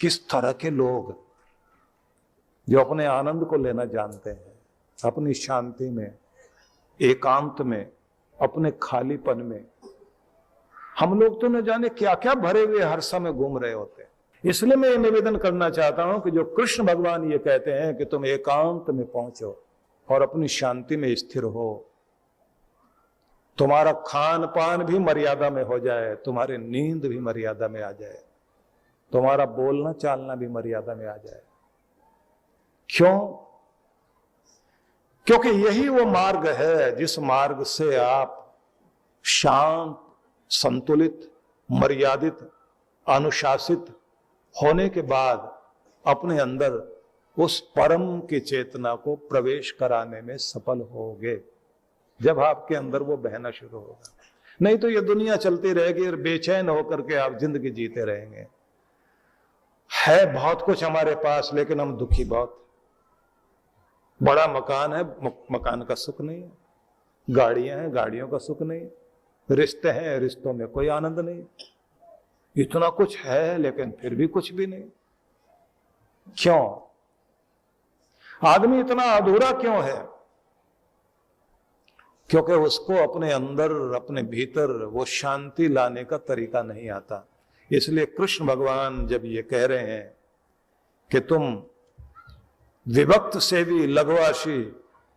किस तरह के लोग जो अपने आनंद को लेना जानते हैं, अपनी शांति में, एकांत में, अपने खालीपन में। हम लोग तो न जाने क्या क्या भरे हुए हर समय घूम रहे होते हैं। इसलिए मैं ये निवेदन करना चाहता हूं कि जो कृष्ण भगवान ये कहते हैं कि तुम एकांत में पहुंचो और अपनी शांति में स्थिर हो, तुम्हारा खान पान भी मर्यादा में हो जाए, तुम्हारी नींद भी मर्यादा में आ जाए, तुम्हारा बोलना चालना भी मर्यादा में आ जाए। क्यों? क्योंकि यही वो मार्ग है जिस मार्ग से आप शांत, संतुलित, मर्यादित, अनुशासित होने के बाद अपने अंदर उस परम की चेतना को प्रवेश कराने में सफल होगे, जब आपके अंदर वो बहना शुरू होगा। नहीं तो ये दुनिया चलती रहेगी और बेचैन होकर के आप जिंदगी जीते रहेंगे। है बहुत कुछ हमारे पास, लेकिन हम दुखी बहुत। बड़ा मकान है, मकान का सुख नहीं है। गाड़ियां हैं, गाड़ियों का सुख नहीं। रिश्ते हैं, रिश्तों में कोई आनंद नहीं। इतना कुछ है लेकिन फिर भी कुछ भी नहीं। क्यों? आदमी इतना अधूरा क्यों है? क्योंकि उसको अपने अंदर, अपने भीतर वो शांति लाने का तरीका नहीं आता। इसलिए कृष्ण भगवान जब ये कह रहे हैं कि तुम विभक्त से भी लघवाशी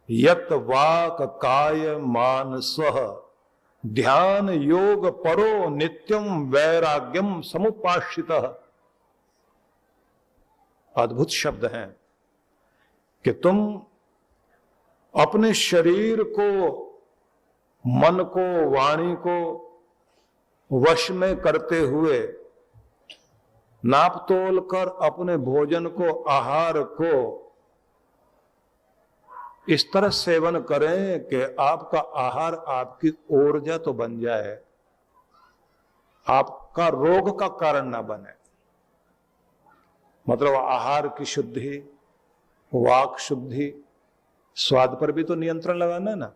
यत वाक काय मान स्व ध्यान योग परो नित्यम वैराग्यम समुपाश्रित, अद्भुत शब्द हैं कि तुम अपने शरीर को, मन को, वाणी को वश में करते हुए नाप तोल कर अपने भोजन को, आहार को इस तरह सेवन करें कि आपका आहार आपकी ऊर्जा तो बन जाए, आपका रोग का कारण ना बने। मतलब आहार की शुद्धि, वाक शुद्धि, स्वाद पर भी तो नियंत्रण लगाना है ना।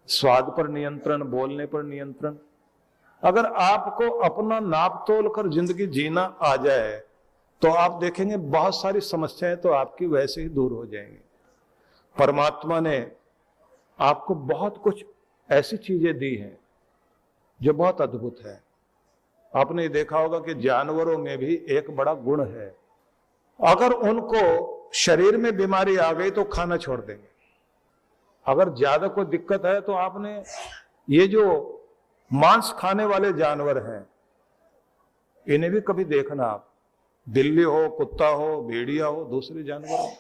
स्वाद पर नियंत्रण, बोलने पर नियंत्रण। अगर आपको अपना नाप तोल कर जिंदगी जीना आ जाए तो आप देखेंगे बहुत सारी समस्याएं तो आपकी वैसे ही दूर हो जाएंगी। परमात्मा ने आपको बहुत कुछ ऐसी चीजें दी हैं जो बहुत अद्भुत है। आपने देखा होगा कि जानवरों में भी एक बड़ा गुण है, अगर उनको शरीर में बीमारी आ गई तो खाना छोड़ देंगे। अगर ज्यादा कोई दिक्कत है तो आपने ये जो मांस खाने वाले जानवर हैं इन्हें भी कभी देखना आप, बिल्ली हो, कुत्ता हो, भेड़िया हो, दूसरे जानवर हो,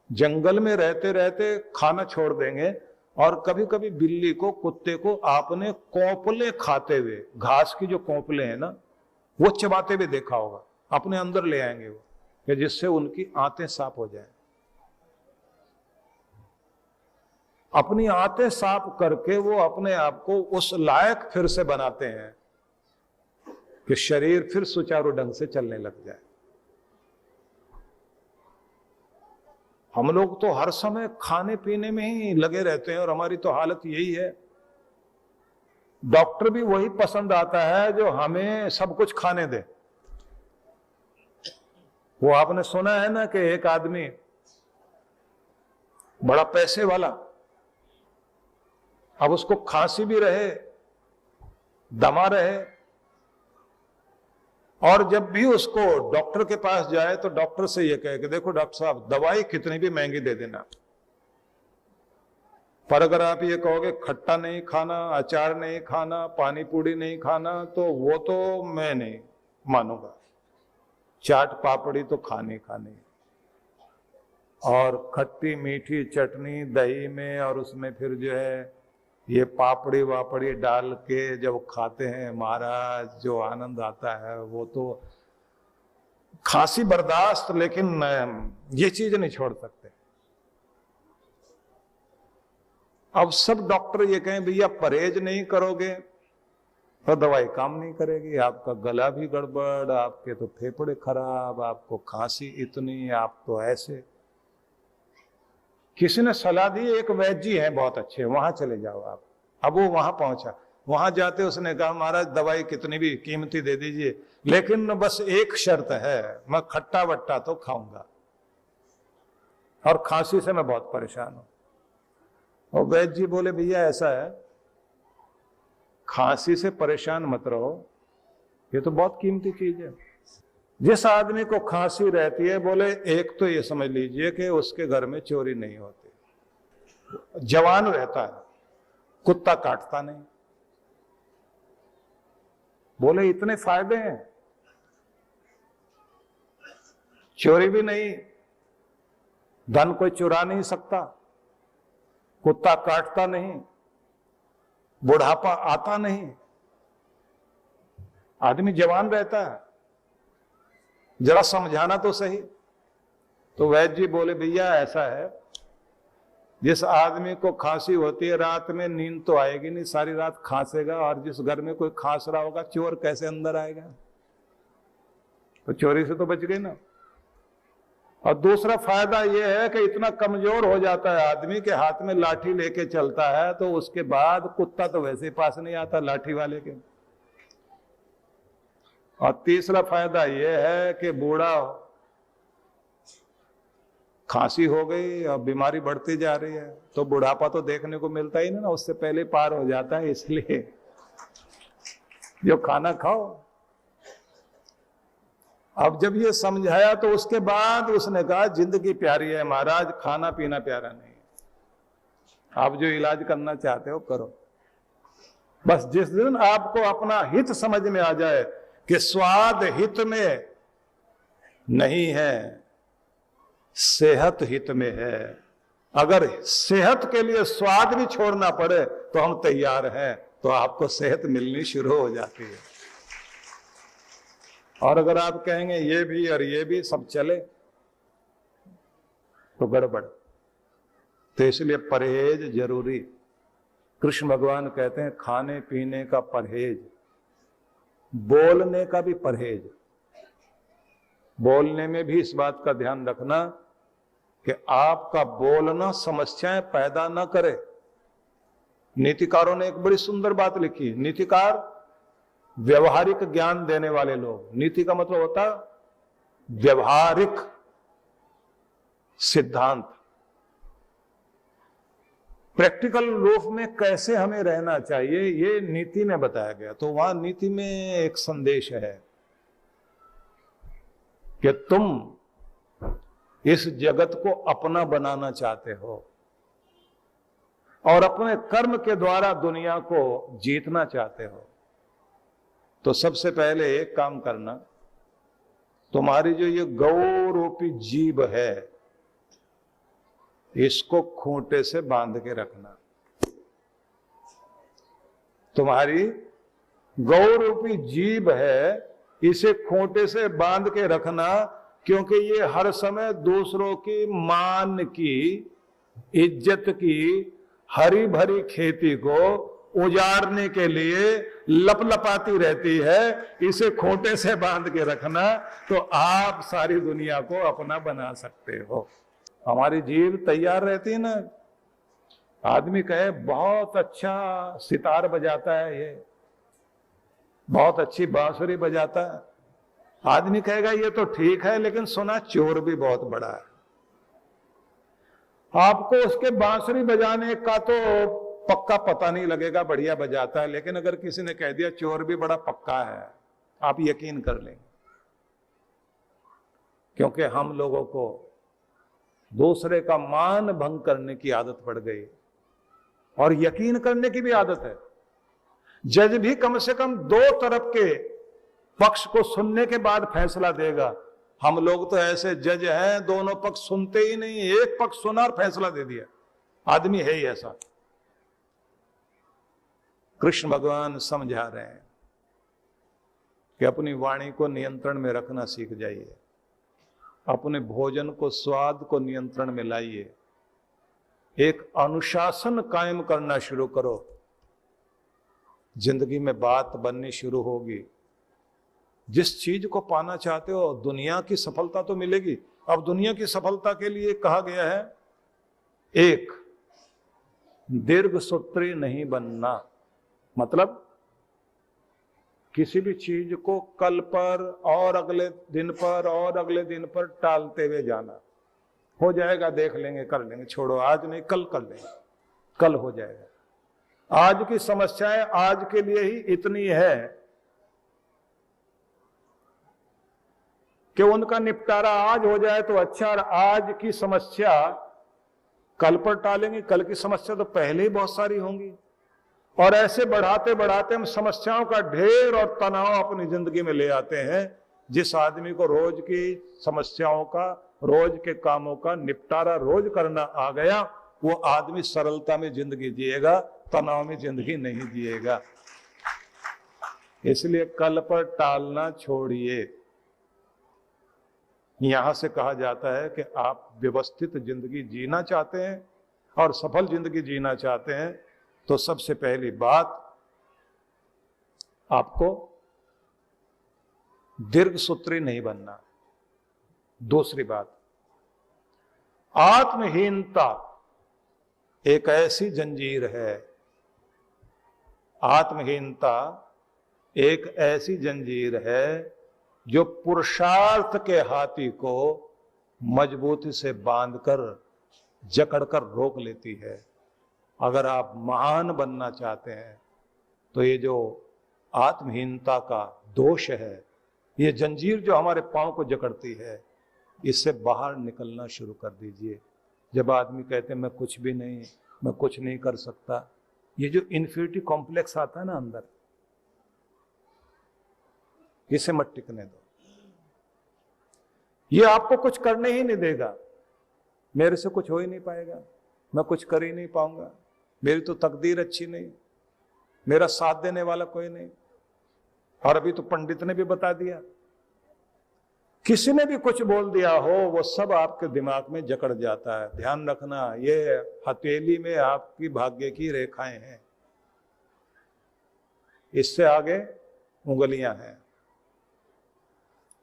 जंगल में रहते रहते खाना छोड़ देंगे। और कभी कभी बिल्ली को, कुत्ते को आपने कोंपले खाते हुए, घास की जो कोंपले हैं ना, वो चबाते हुए देखा होगा। अपने अंदर ले आएंगे वो, कि जिससे उनकी आंतें साफ हो जाए। अपनी आंतें साफ करके वो अपने आप को उस लायक फिर से बनाते हैं कि शरीर फिर सुचारू ढंग से चलने लग जाए। हम लोग तो हर समय खाने पीने में ही लगे रहते हैं और हमारी तो हालत यही है। डॉक्टर भी वही पसंद आता है जो हमें सब कुछ खाने दे। वो आपने सुना है ना कि एक आदमी बड़ा पैसे वाला, अब उसको खांसी भी रहे, दमा रहे, और जब भी उसको डॉक्टर के पास जाए तो डॉक्टर से ये कहे कि देखो डॉक्टर साहब, दवाई कितनी भी महंगी दे देना, पर अगर आप ये कहोगे खट्टा नहीं खाना, अचार नहीं खाना, पानी पूड़ी नहीं खाना, तो वो तो मैं नहीं मानूंगा। चाट पापड़ी तो खानी खानी, और खट्टी मीठी चटनी दही में, और उसमें फिर जो है ये पापड़ी वापड़ी डाल के जब खाते हैं महाराज, जो आनंद आता है वो तो खांसी बर्दाश्त, लेकिन ये चीज नहीं छोड़ सकते। अब सब डॉक्टर ये कहें भैया परहेज नहीं करोगे तो दवाई काम नहीं करेगी, आपका गला भी गड़बड़, आपके तो फेफड़े खराब, आपको खांसी इतनी, आप तो ऐसे। किसी ने सलाह दी, एक वैद्य जी हैं बहुत अच्छे, वहां चले जाओ आप। अब वो वहां पहुंचा, वहां जाते उसने कहा महाराज दवाई कितनी भी कीमती दे दीजिए, लेकिन बस एक शर्त है, मैं खट्टा वट्टा तो खाऊंगा और खांसी से मैं बहुत परेशान हूं। और वैद्य जी बोले भैया ऐसा है, खांसी से परेशान मत रहो, ये तो बहुत कीमती चीज है। जिस आदमी को खांसी रहती है, बोले एक तो ये समझ लीजिए कि उसके घर में चोरी नहीं होती, जवान रहता है, कुत्ता काटता नहीं। बोले इतने फायदे हैं, चोरी भी नहीं, धन कोई चुरा नहीं सकता, कुत्ता काटता नहीं, बुढ़ापा आता नहीं, आदमी जवान रहता है, जरा समझाना तो सही। तो वैद्य जी बोले भैया ऐसा है, जिस आदमी को खांसी होती है रात में नींद तो आएगी नहीं, सारी रात खांसेगा, और जिस घर में कोई खांस रहा होगा चोर कैसे अंदर आएगा? तो चोरी से तो बच गए ना। और दूसरा फायदा यह है कि इतना कमजोर हो जाता है आदमी के हाथ में लाठी लेके चलता है, तो उसके बाद कुत्ता तो वैसे पास नहीं आता लाठी वाले के। और तीसरा फायदा यह है कि बूढ़ा खांसी हो गई और बीमारी बढ़ती जा रही है, तो बुढ़ापा तो देखने को मिलता ही नहीं ना, उससे पहले पार हो जाता है। इसलिए जो खाना खाओ। अब जब ये समझाया तो उसके बाद उसने कहा जिंदगी प्यारी है महाराज, खाना पीना प्यारा नहीं है, आप जो इलाज करना चाहते हो करो। बस जिस दिन आपको अपना हित समझ में आ जाए कि स्वाद हित में नहीं है, सेहत हित में है, अगर सेहत के लिए स्वाद भी छोड़ना पड़े तो हम तैयार हैं, तो आपको सेहत मिलनी शुरू हो जाती है। और अगर आप कहेंगे ये भी और ये भी सब चले तो गड़बड़। तो इसलिए परहेज जरूरी। कृष्ण भगवान कहते हैं खाने पीने का परहेज, बोलने का भी परहेज। बोलने में भी इस बात का ध्यान रखना कि आपका बोलना समस्याएं पैदा न करे। नीतिकारों ने एक बड़ी सुंदर बात लिखी। नीतिकार व्यवहारिक ज्ञान देने वाले लोग। नीति का मतलब होता है व्यवहारिक सिद्धांत, प्रैक्टिकल रूप में कैसे हमें रहना चाहिए, ये नीति में बताया गया। तो वहां नीति में एक संदेश है कि तुम इस जगत को अपना बनाना चाहते हो और अपने कर्म के द्वारा दुनिया को जीतना चाहते हो, तो सबसे पहले एक काम करना, तुम्हारी जो ये गौ रूपी जीभ है इसको खूंटे से बांध के रखना। तुम्हारी गौ रूपी जीभ है, इसे खूंटे से बांध के रखना, क्योंकि ये हर समय दूसरों की मान की, इज्जत की हरी भरी खेती को उजाड़ने के लिए लपलपाती रहती है। इसे खूंटे से बांध के रखना तो आप सारी दुनिया को अपना बना सकते हो। हमारी जीभ तैयार रहती है ना। आदमी कहे बहुत अच्छा सितार बजाता है, ये बहुत अच्छी बांसुरी बजाता है, आदमी कहेगा ये तो ठीक है, लेकिन सुना चोर भी बहुत बड़ा है। आपको उसके बांसुरी बजाने का तो पक्का पता नहीं लगेगा, बढ़िया बजाता है, लेकिन अगर किसी ने कह दिया चोर भी बड़ा पक्का है, आप यकीन कर लेंगे। क्योंकि हम लोगों को दूसरे का मान भंग करने की आदत पड़ गई और यकीन करने की भी आदत है। जज भी कम से कम दो तरफ के पक्ष को सुनने के बाद फैसला देगा। हम लोग तो ऐसे जज हैं, दोनों पक्ष सुनते ही नहीं, एक पक्ष सुना और फैसला दे दिया। आदमी है ही ऐसा। कृष्ण भगवान समझा रहे हैं कि अपनी वाणी को नियंत्रण में रखना सीख जाइए, अपने भोजन को, स्वाद को नियंत्रण में लाइए, एक अनुशासन कायम करना शुरू करो। जिंदगी में बात बननी शुरू होगी। जिस चीज को पाना चाहते हो, दुनिया की सफलता तो मिलेगी। अब दुनिया की सफलता के लिए कहा गया है, एक, दीर्घ सूत्री नहीं बनना, मतलब किसी भी चीज को कल पर और अगले दिन पर और अगले दिन पर टालते हुए जाना, हो जाएगा, देख लेंगे, कर लेंगे, छोड़ो, आज नहीं कल कर लेंगे, कल हो जाएगा। आज की समस्याएं आज के लिए ही इतनी है कि उनका निपटारा आज हो जाए तो अच्छा, और आज की समस्या कल पर टालेंगे, कल की समस्या तो पहले ही बहुत सारी होंगी, और ऐसे बढ़ाते बढ़ाते हम समस्याओं का ढेर और तनाव अपनी जिंदगी में ले आते हैं। जिस आदमी को रोज की समस्याओं का, रोज के कामों का निपटारा रोज करना आ गया, वो आदमी सरलता में जिंदगी जिएगा, तनाव में जिंदगी नहीं जिएगा। इसलिए कल पर टालना छोड़िए। यहां से कहा जाता है कि आप व्यवस्थित जिंदगी जीना चाहते हैं और सफल जिंदगी जीना चाहते हैं तो सबसे पहली बात, आपको दीर्घसूत्री नहीं बनना। दूसरी बात, आत्महीनता एक ऐसी जंजीर है, आत्महीनता एक ऐसी जंजीर है जो पुरुषार्थ के हाथी को मजबूती से बांधकर जकड़कर रोक लेती है। अगर आप महान बनना चाहते हैं तो ये जो आत्महीनता का दोष है, ये जंजीर जो हमारे पांव को जकड़ती है, इससे बाहर निकलना शुरू कर दीजिए। जब आदमी कहते हैं मैं कुछ भी नहीं, मैं कुछ नहीं कर सकता, ये जो इन्फीरिटी कॉम्प्लेक्स आता है ना अंदर, इसे मत टिकने दो। ये आपको कुछ करने ही नहीं देगा। मेरे से कुछ हो ही नहीं पाएगा, मैं कुछ कर ही नहीं पाऊंगा, मेरी तो तकदीर अच्छी नहीं, मेरा साथ देने वाला कोई नहीं। और अभी तो पंडित ने भी बता दिया, किसी ने भी कुछ बोल दिया हो, वो सब आपके दिमाग में जकड़ जाता है। ध्यान रखना, ये हथेली में आपकी भाग्य की रेखाएं हैं, इससे आगे उंगलियां हैं।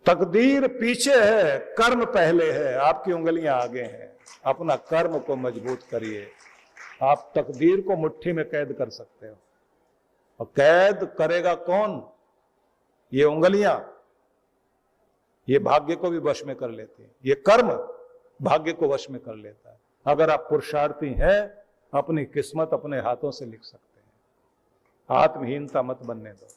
तकदीर पीछे है, कर्म पहले है, आपकी उंगलियां आगे हैं। अपना कर्म को मजबूत करिए। आप तकदीर को मुट्ठी में कैद कर सकते हो, और कैद करेगा कौन? ये उंगलियां, ये भाग्य को भी वश में कर लेती है। ये कर्म भाग्य को वश में कर लेता है। अगर आप पुरुषार्थी हैं, अपनी किस्मत अपने हाथों से लिख सकते हैं। आत्महीनता मत बनने दो।